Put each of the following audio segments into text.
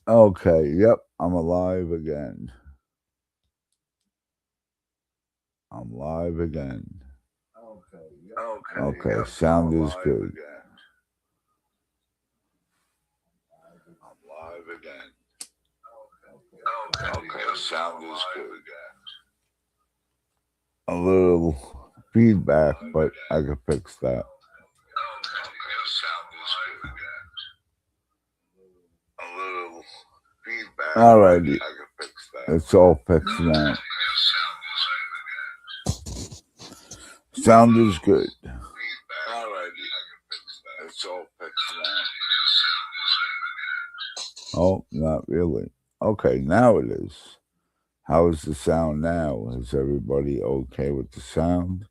Okay, yep, I'm alive again. I'm live again. Okay, sound is good. I'm live again. Okay, sound is good. A little feedback, but I can fix that. A little feedback. Alrighty, it's all fixed now. Sound is good. Alrighty, it's all fixed now. Oh, not really. Okay, now it is. How is the sound now? Is everybody okay with the sound?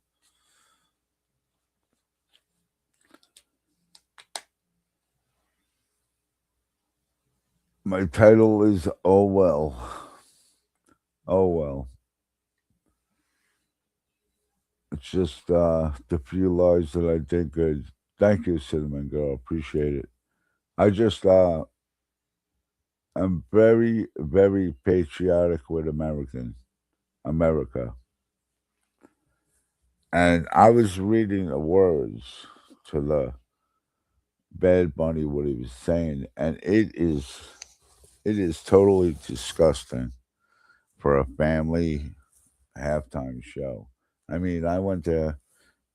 My title is Oh Well. Oh Well. It's just the few lives that I did good. Thank you, Cinnamon Girl. Appreciate it. I just I'm very, very patriotic with America. And I was reading the words to the Bad Bunny, what he was saying, and it is totally disgusting for a family halftime show. I mean, I went to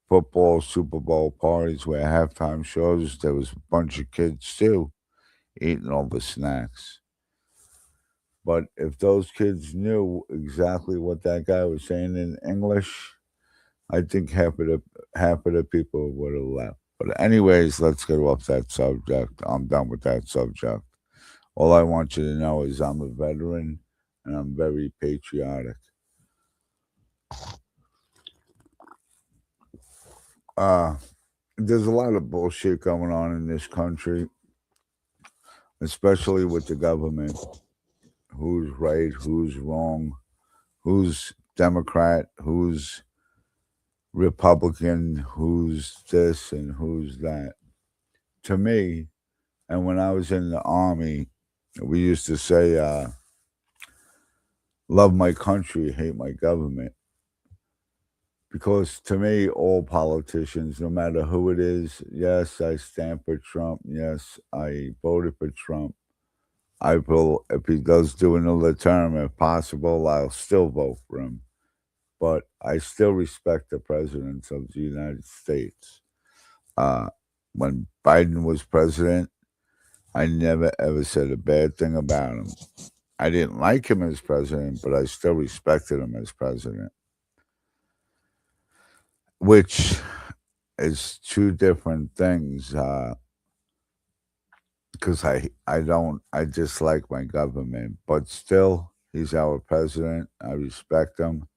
football Super Bowl parties where halftime shows there was a bunch of kids too eating all the snacks. But if those kids knew exactly what that guy was saying in English, I think half of the people would have left. But anyways, let's get off that subject. I'm done with that subject. All I want you to know is I'm a veteran and I'm very patriotic. Uh, there's a lot of bullshit going on in this country, especially with the government. Who's right, who's wrong, who's Democrat, who's Republican, who's this and who's that. To me, and when I was in the army, we used to say, love my country, hate my government. Because to me, all politicians, no matter who it is, yes, I stand for Trump. Yes, I voted for Trump. I will, if he does do another term, if possible, I'll still vote for him. But I still respect the presidents of the United States. Uh, when Biden was president, I never ever said a bad thing about him. I didn't like him as president, but I still respected him as president, which is two different things. Because I dislike my government, but still, he's our president. I respect him.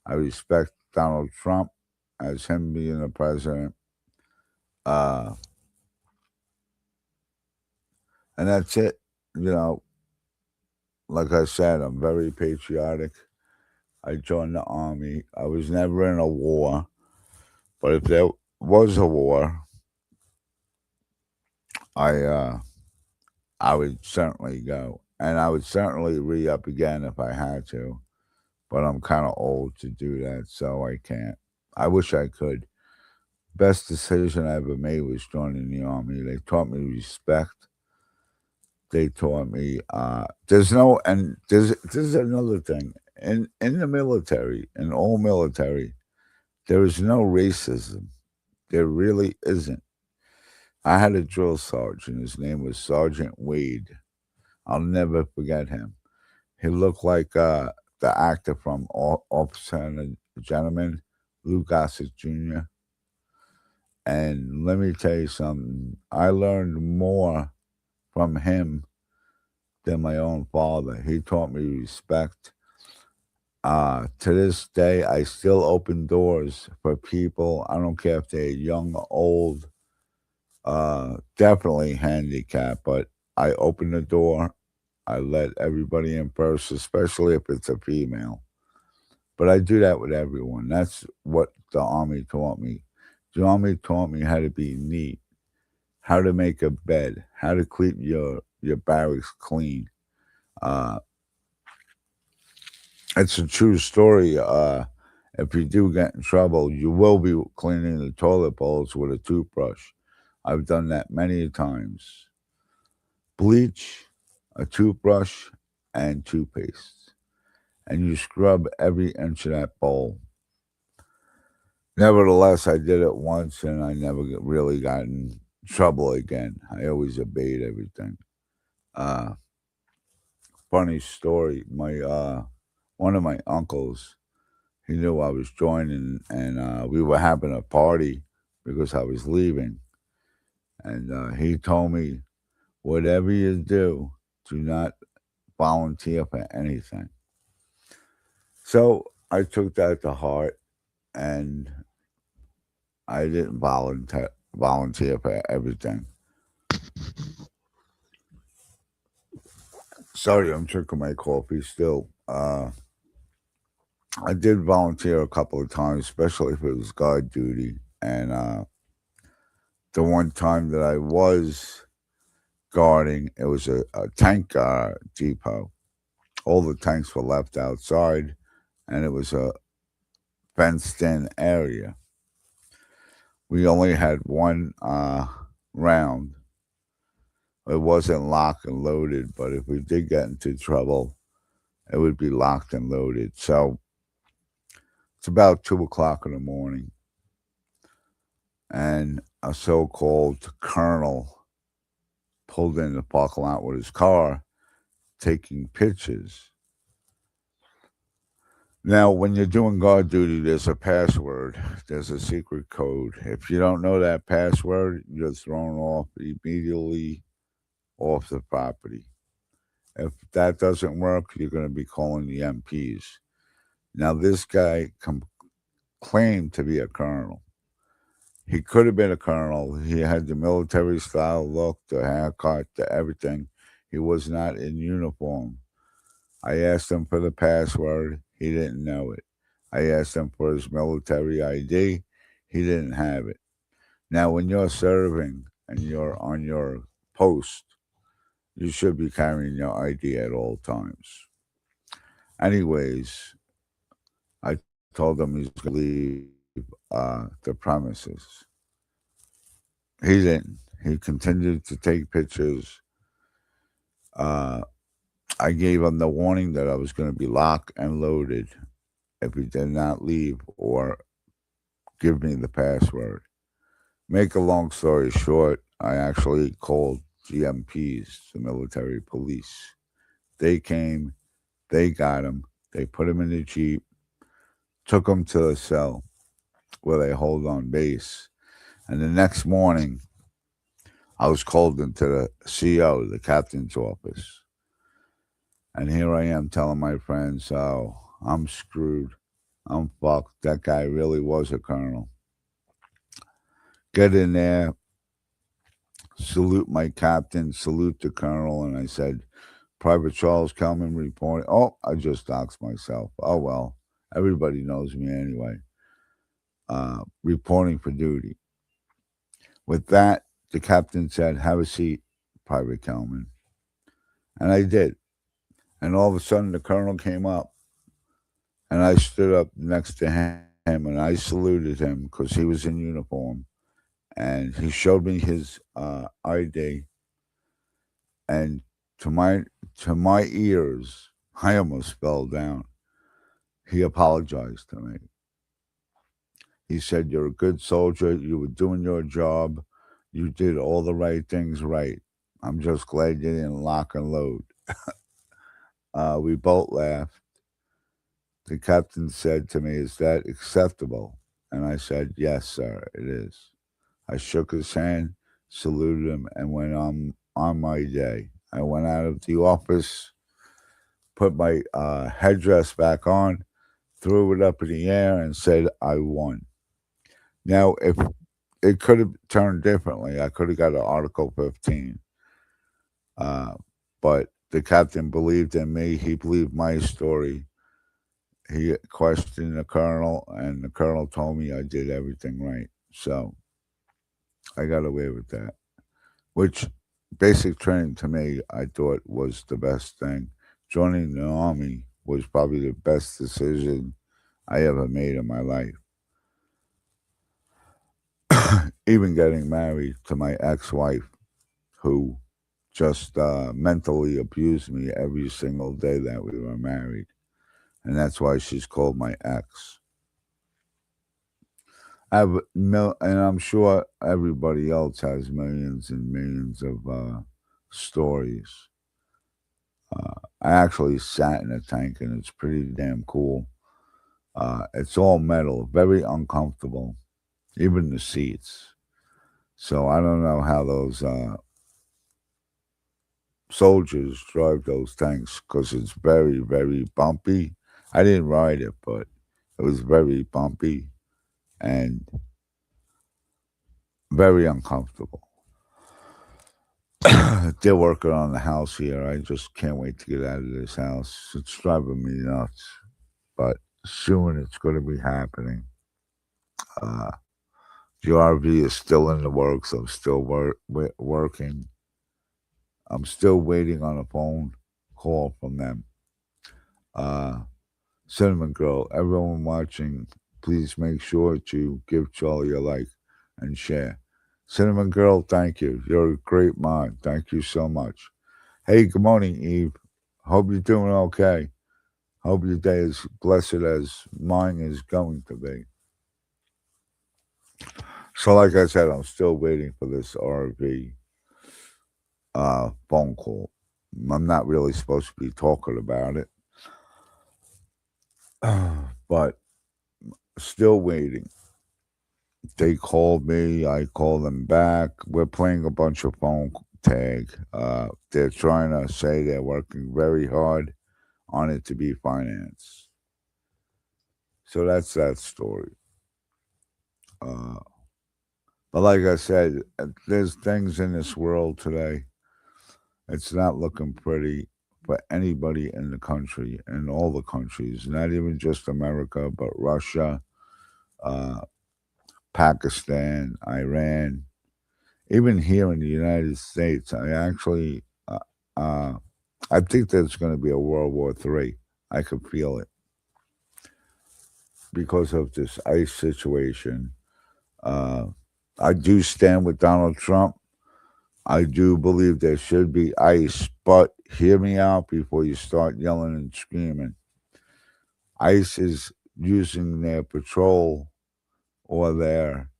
I respect Donald Trump as him being the president. Uh, and that's it. You know, like I said, I'm very patriotic. I joined the army. I was never in a war, but if there was a war, I uh, I would certainly go, and I would certainly re up again if I had to. But I'm kind of old to do that, so I can't. I wish I could. Best decision I ever made was joining the army. They taught me respect. They taught me there's no and there's another thing in the military, in all military, there is no racism. There really isn't. I had a drill sergeant. His name was Sergeant Wade. I'll never forget him. He looked like the actor from Officer and a Gentleman, Lou Gossett Jr. And let me tell you something. I learned more from him than my own father. He taught me respect. To this day, I still open doors for people. I don't care if they're young or old, definitely handicapped, but I open the door. I let everybody in first, especially if it's a female. But I do that with everyone. That's what the army taught me. The army taught me how to be neat, how to make a bed, how to keep your barracks clean. Uh, it's a true story. If you do get in trouble, you will be cleaning the toilet bowls with a toothbrush. I've done that many times. Bleach, a toothbrush, and toothpaste. And you scrub every inch of that bowl. Nevertheless, I did it once and I never really got in trouble again. I always obeyed everything. Uh, Funny story. My one of my uncles, he knew I was joining, and we were having a party because I was leaving, and he told me, "Whatever you do not volunteer for anything." So I took that to heart, and I didn't volunteer for everything. Sorry, I'm drinking my coffee still. I did volunteer a couple of times, especially if it was guard duty. And the one time that I was guarding, it was a tank depot. All the tanks were left outside, and it was a fenced in area. We only had one round. It wasn't locked and loaded, but if we did get into trouble, it would be locked and loaded. So it's about 2 o'clock in the morning, and a so called colonel pulled in the parking lot with his car taking pictures. Now, when you're doing guard duty, there's a password, there's a secret code. If you don't know that password, you're thrown off immediately off the property. If that doesn't work, you're going to be calling the MPs. Now, this guy claimed to be a colonel. He could have been a colonel. He had the military style look, the haircut, the everything. He was not in uniform. I asked him for the password. He didn't know it. I asked him for his military ID. He didn't have it. Now, when you're serving and you're on your post, you should be carrying your ID at all times. Anyways, I told him he's going to leave the premises. He didn't. He continued to take pictures. Uh, I gave him the warning that I was going to be locked and loaded if he did not leave or give me the password. Make a long story short, I actually called GMPs, the military police. They came, they got him, they put him in the Jeep, took him to the cell where they hold on base. And the next morning, I was called into the CO, the captain's office. And here I am telling my friends, oh, I'm screwed. I'm fucked. That guy really was a colonel. Get in there, salute my captain, salute the colonel. And I said, Private Charles Kelman reporting. Oh, I just doxed myself. Oh, well, everybody knows me anyway. Reporting for duty. With that, the captain said, have a seat, Private Kelman. And I did. And all of a sudden, the colonel came up, and I stood up next to him and I saluted him because he was in uniform. And he showed me his ID, and to my to my ears, I almost fell down. He apologized to me. He said, "You're a good soldier. You were doing your job. You did all the right things right. I'm just glad you didn't lock and load." We both laughed. The captain said to me, "Is that acceptable?" And I said, "Yes, sir, it is." I shook his hand, saluted him, and went on my day. I went out of the office, put my headdress back on, threw it up in the air, and said, I won. Now, if it could have turned differently, I could have got an Article 15. Uh, but the captain believed in me. He believed my story. He questioned the colonel, and the colonel told me I did everything right. So I got away with that, which basic training to me, I thought was the best thing. joining the army was probably the best decision I ever made in my life. Even getting married to my ex-wife, who just mentally abused me every single day that we were married. And that's why she's called my ex. And I'm sure everybody else has millions and millions of stories. I actually sat in a tank, and it's pretty damn cool. It's all metal, very uncomfortable, even the seats. So I don't know how those soldiers drive those tanks because it's very, very bumpy. I didn't ride it, but it was very bumpy and very uncomfortable. They're working on the house here. I just can't wait to get out of this house. It's driving me nuts, but soon it's going to be happening. Uh, the RV is still in the works. I'm still working. I'm still waiting on a phone call from them. Uh, Cinnamon Girl, everyone watching, please make sure to give Charlie a like and share. Cinnamon Girl, thank you. You're a great mod. Thank you so much. Hey, good morning, Eve. Hope you're doing okay. Hope your day is blessed as mine is going to be. So, like I said, I'm still waiting for this RV phone call. I'm not really supposed to be talking about it, but still waiting. They called me. I called them back. We're playing a bunch of phone tag. They're trying to say they're working very hard on it to be financed. So that's that story. Uh, but like I said, there's things in this world today. It's not looking pretty for anybody in the country, in all the countries, not even just America, but Russia, uh, Pakistan, Iran, even here in the United States. Uh, I think there's going to be a World War III. I could feel it because of this ICE situation. Uh, I do stand with Donald Trump. I do believe there should be ICE, but hear me out before you start yelling and screaming. ICE is using their patrol or their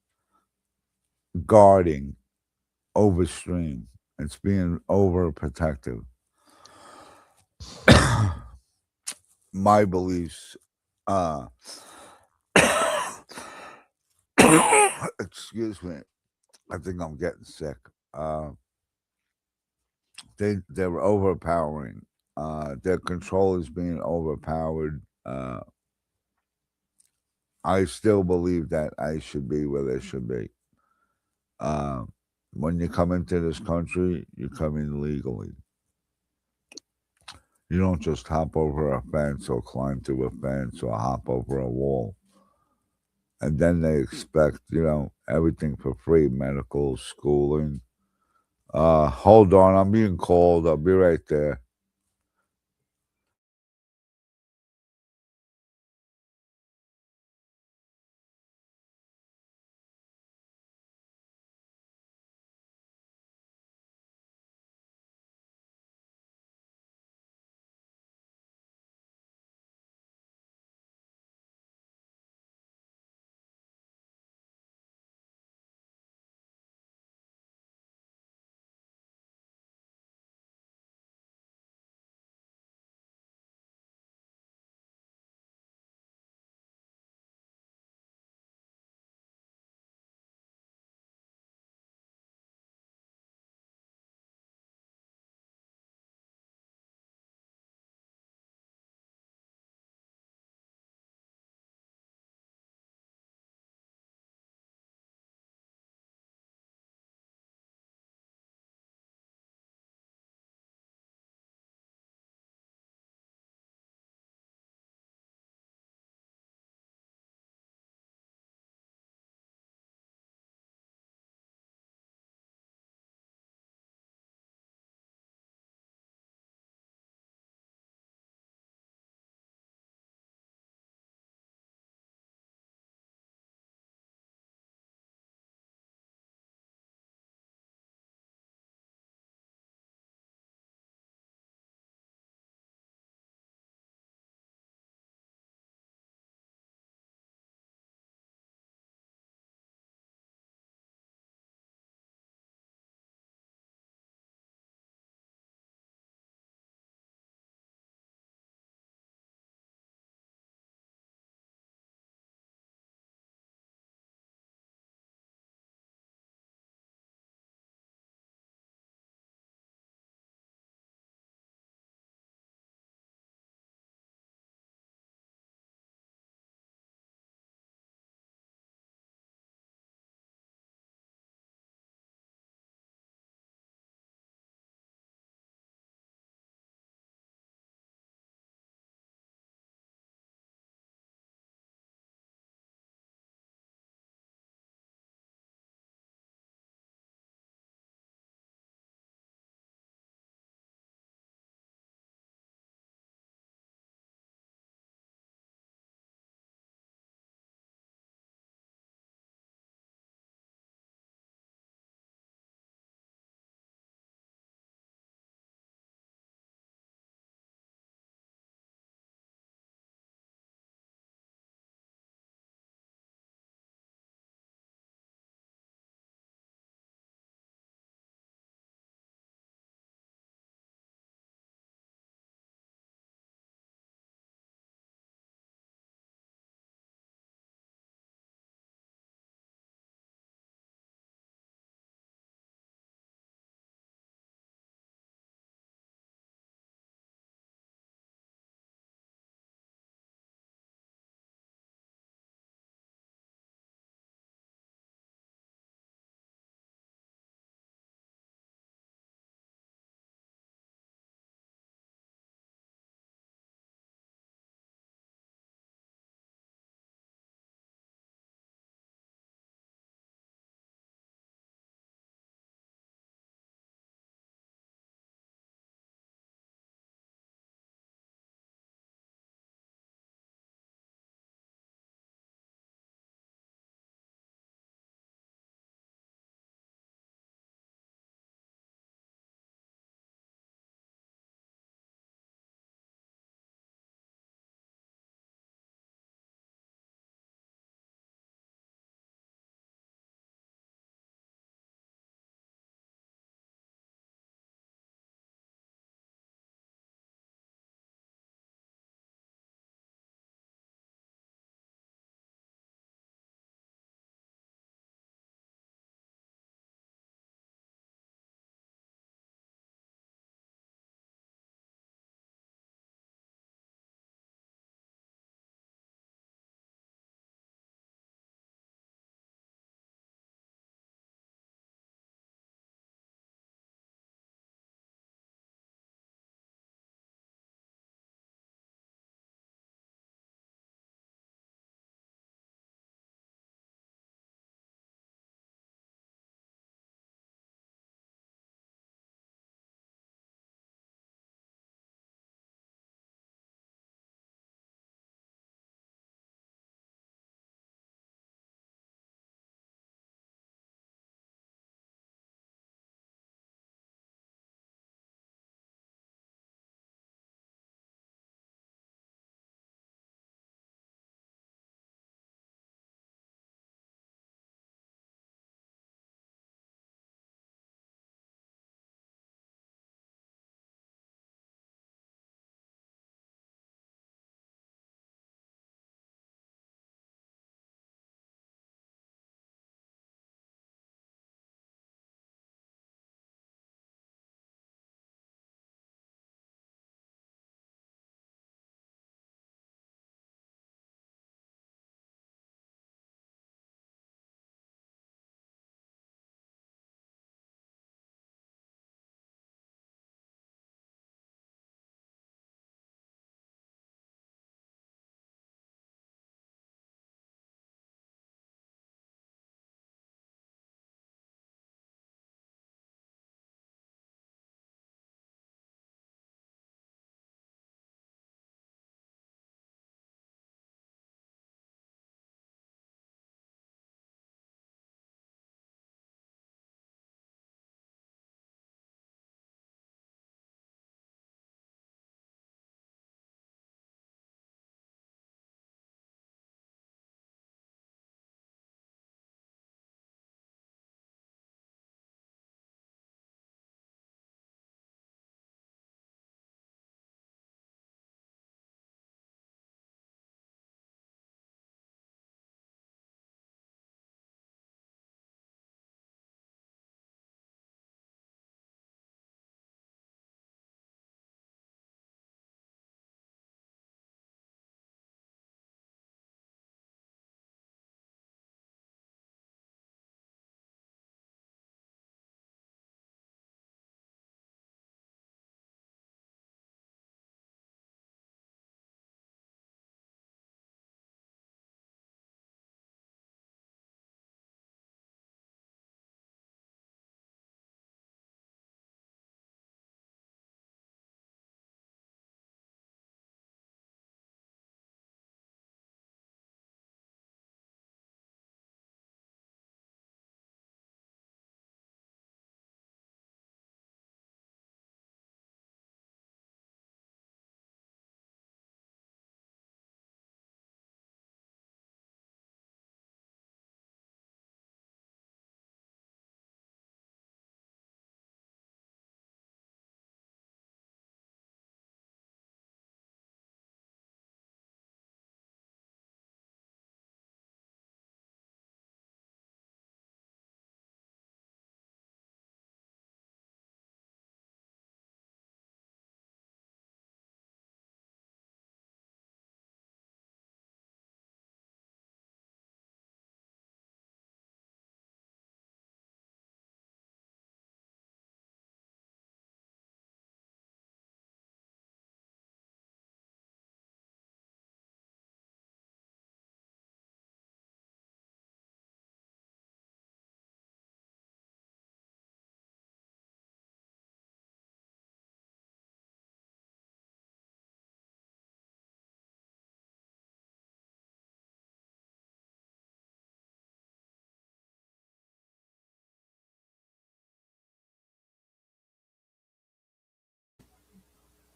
guarding overstream. It's being overprotective. My beliefs, uh, excuse me, I think I'm getting sick. Uh, they're overpowering. Their control is being overpowered. I still believe that I should be where they should be. Uh, when you come into this country, you come in legally. You don't just hop over a fence or climb through a fence or hop over a wall. And then they expect, everything for free, medical, schooling. Hold on, I'm being called. I'll be right there.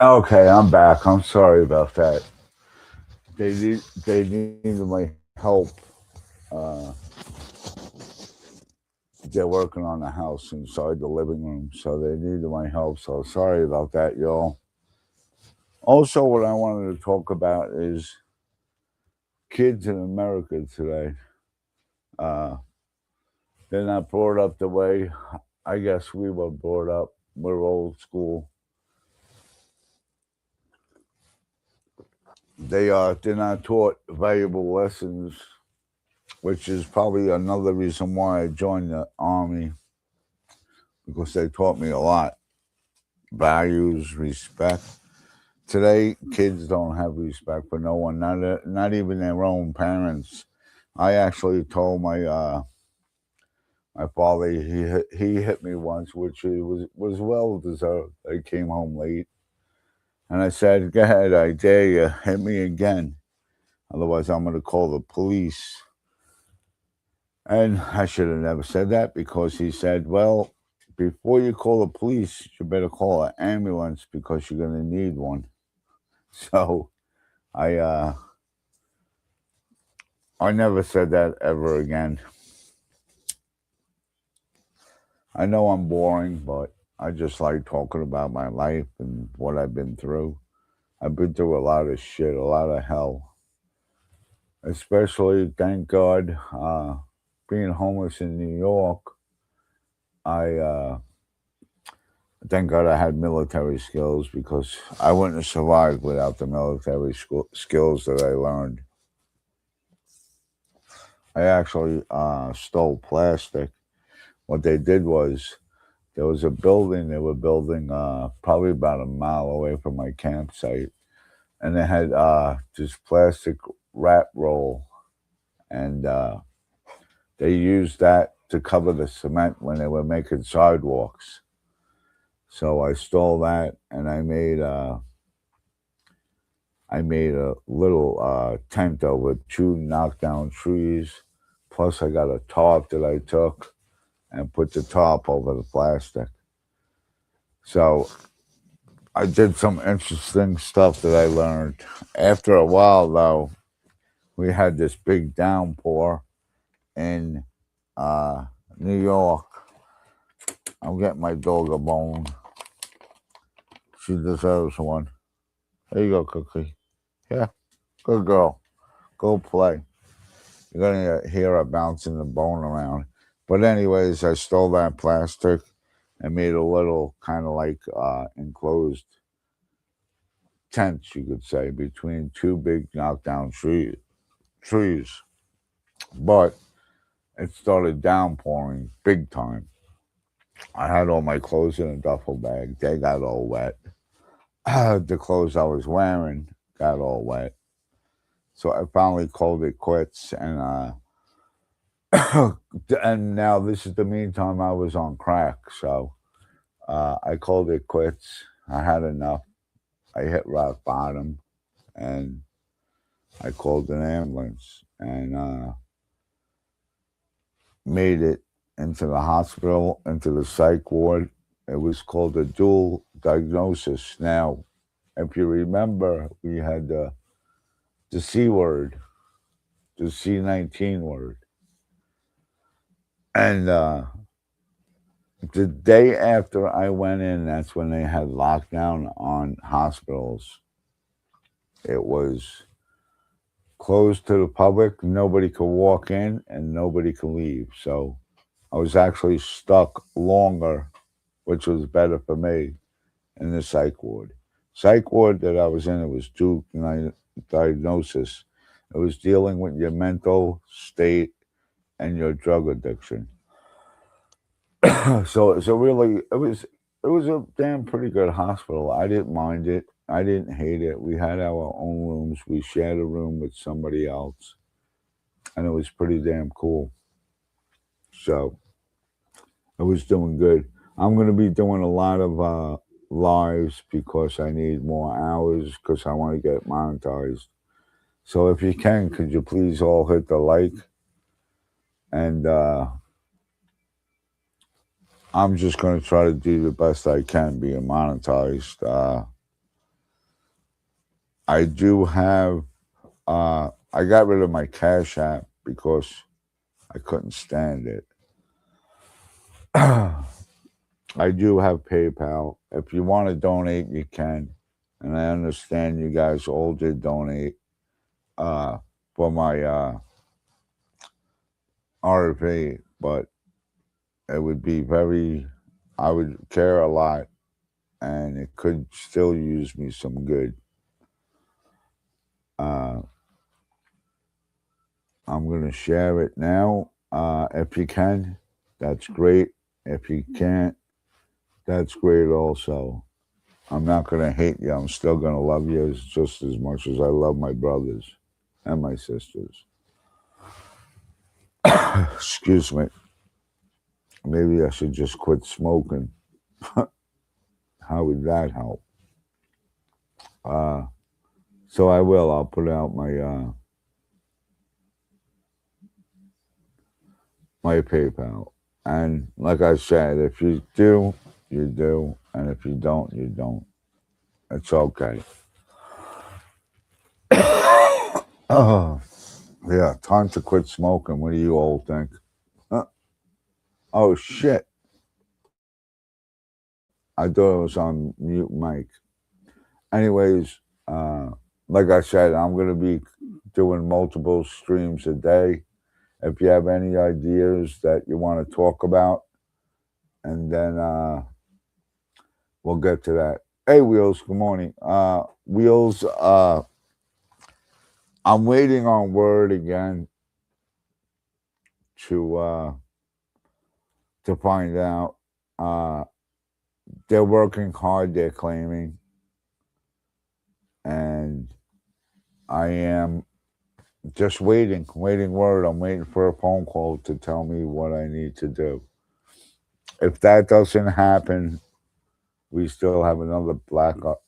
Okay, I'm back. I'm sorry about that. They needed my help. Uh, they're working on the house inside the living room, so they needed my help. So sorry about that, y'all. Also, what I wanted to talk about is kids in America today. Uh, they're not brought up the way I guess we were brought up. We're old school. They're not taught valuable lessons, which is probably another reason why I joined the army, because they taught me a lot. Values, respect. Today, kids don't have respect for no one, not even their own parents. I actually told my father he hit me once, which was well deserved. I came home late, and I said, "Go ahead, I dare you, hit me again. Otherwise, I'm going to call the police." And I should have never said that, because he said, "Well, before you call the police, you better call an ambulance because you're going to need one." So I uh, I never said that ever again. I know I'm boring, but I just like talking about my life and what I've been through. I've been through a lot of shit, a lot of hell. Especially, thank God, being homeless in New York, I thank God I had military skills, because I wouldn't have survived without the military skills that I learned. I actually stole plastic. What they did was, there was a building they were building probably about a mile away from my campsite, and they had this plastic wrap roll, and they used that to cover the cement when they were making sidewalks. So I stole that, and I made a little tent over two knockdown trees. Plus, I got a tarp that I took and put the tarp over the plastic. So I did some interesting stuff that I learned. After a while, though, we had this big downpour in uh, New York. I'm getting my dog a bone. She deserves one. Here you go, Cookie. Yeah, good girl. Go play. You're gonna hear her bouncing the bone around. But anyways, I stole that plastic and made a little kind of like enclosed tent, you could say, between two big knockdown trees. But it started downpouring big time. I had all my clothes in a duffel bag. They got all wet. The clothes I was wearing got all wet. So I finally called it quits, and now this is the meantime I was on crack. So I called it quits. I had enough. I hit rock bottom, and I called an ambulance and made it into the hospital, into the psych ward. It was called a dual diagnosis. Now, if you remember, we had the C word, the C-19 word. And the day after I went in, that's when they had lockdown on hospitals. It was closed to the public. Nobody could walk in and nobody could leave. So I was actually stuck longer, which was better for me, in the psych ward. Psych ward that I was in, it was dual diagnosis. It was dealing with your mental state and your drug addiction. So really, it was a damn pretty good hospital. I didn't mind it. I didn't hate it. We had our own rooms. We shared a room with somebody else, and it was pretty damn cool. So I was doing good. I'm going to be doing a lot of lives because I need more hours because I want to get monetized. So if you can, could you please all hit the like? And I'm just going to try to do the best I can being monetized. I do have. I got rid of my Cash App because I couldn't stand it. I do have PayPal. If you want to donate, you can. And I understand you guys all did donate uh, for my RFA, but it would be very, I would care a lot, and it could still use me some good. Uh, I'm going to share it now. If you can, that's great. If you can't, that's great also. I'm not going to hate you. I'm still going to love you just as much as I love my brothers and my sisters. Excuse me. Maybe I should just quit smoking. How would that help? Uh, so I will. I'll put out my PayPal. And like I said, if you do, you do. And if you don't, you don't. It's okay. Oh, yeah. Time to quit smoking. What do you all think? Oh, shit. I thought it was on mute mic. Anyways, like I said, I'm going to be doing multiple streams a day. If you have any ideas that you want to talk about, and then we'll get to that. Hey, Wheels, good morning. Wheels, I'm waiting on word again to find out. They're working hard, they're claiming, and I am just waiting word. I'm waiting for a phone call to tell me what I need to do. If that doesn't happen, we still have another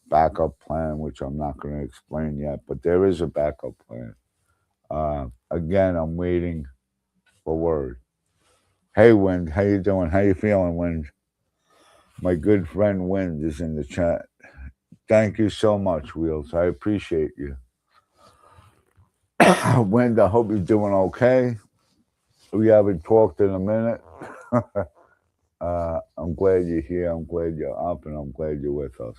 backup plan, which I'm not going to explain yet, but there is a backup plan. Again, I'm waiting for word. Hey, Wind, how you doing? How you feeling, Wind? My good friend Wind is in the chat. Thank you so much, Wheels. I appreciate you. Wind, I hope you're doing okay. We haven't talked in a minute. I'm glad you're here. I'm glad you're up, and I'm glad you're with us.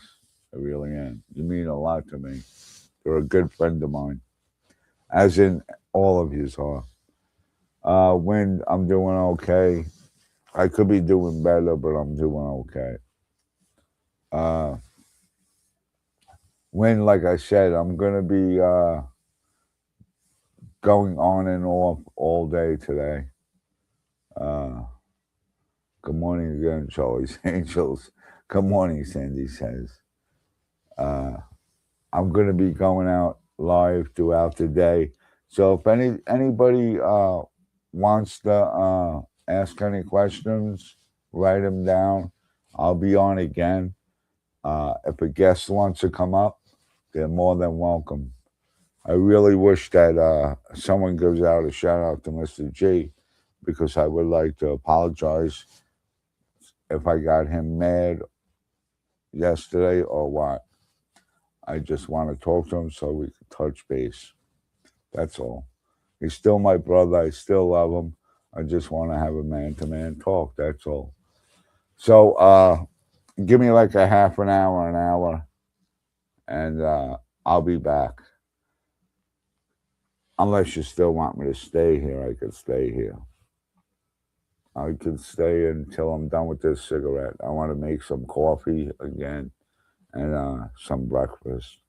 I really am. You mean a lot to me. You're a good friend of mine, as in all of yous are. Wind, I'm doing okay. I could be doing better, but I'm doing okay. Wind, like I said, I'm gonna be going on and off all day today. Good morning again, Charlie's Angels. Good morning, Sandy says. I'm going to be going out live throughout the day. So if anybody wants to ask any questions, write them down. I'll be on again. If a guest wants to come up, they're more than welcome. I really wish that someone gives out a shout out to Mr. G, because I would like to apologize if I got him mad yesterday or what. I just want to talk to him so we can touch base. That's all. He's still my brother. I still love him. I just want to have a man-to-man talk. That's all. So give me like a half an hour, and I'll be back. Unless you still want me to stay here, I could stay here. I could stay until I'm done with this cigarette. I want to make some coffee again and some breakfast.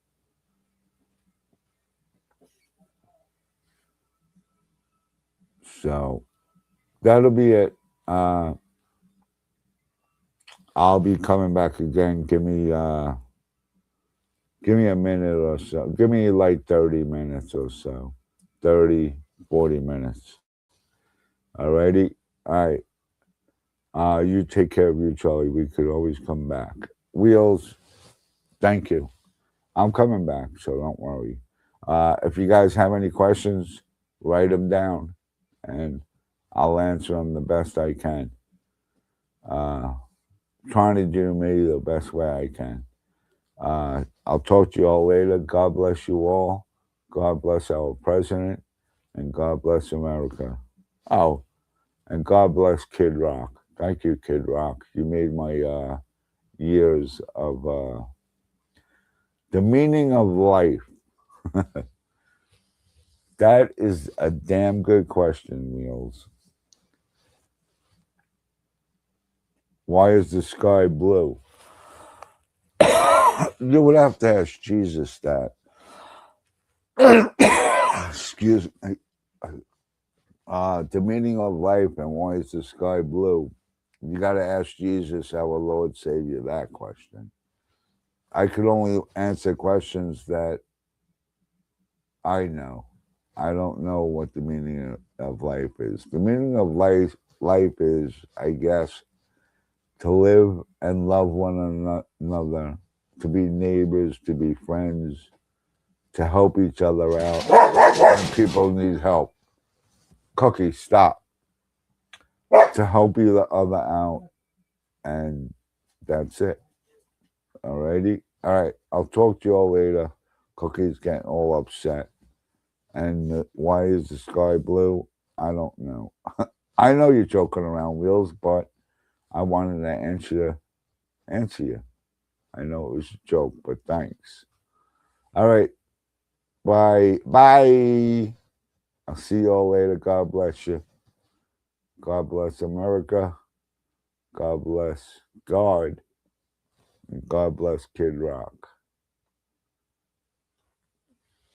So that'll be it. I'll be coming back again. Give me a minute or so. Give me like 30 minutes or so. 30, 40 minutes. Alrighty? All right. You take care of you, Charlie. We could always come back. Wheels, thank you. I'm coming back, so don't worry. If you guys have any questions, write them down, and I'll answer them the best I can. Trying to do me the best way I can. I'll talk to you all later. God bless you all. God bless our president. And God bless America. Oh, and God bless Kid Rock. Thank you, Kid Rock. You made my years of the meaning of life. That is a damn good question, Wheels. Why is the sky blue? You would have to ask Jesus that. Excuse me. The meaning of life and why is the sky blue? You got to ask Jesus, our Lord Savior, that question. I could only answer questions that I know. I don't know what the meaning of life is. The meaning of life is, I guess, to live and love one another, to be neighbors, to be friends, to help each other out when people need help. Cookie, stop. To help each other out, and that's it. Alrighty? Alright, I'll talk to you all later. Cookie's getting all upset. And why is the sky blue? I don't know. I know you're joking around, Wheels, but I wanted to answer you. I know it was a joke, but thanks. All right. Bye. Bye. I'll see you all later. God bless you. God bless America. God bless God. And God bless Kid Rock.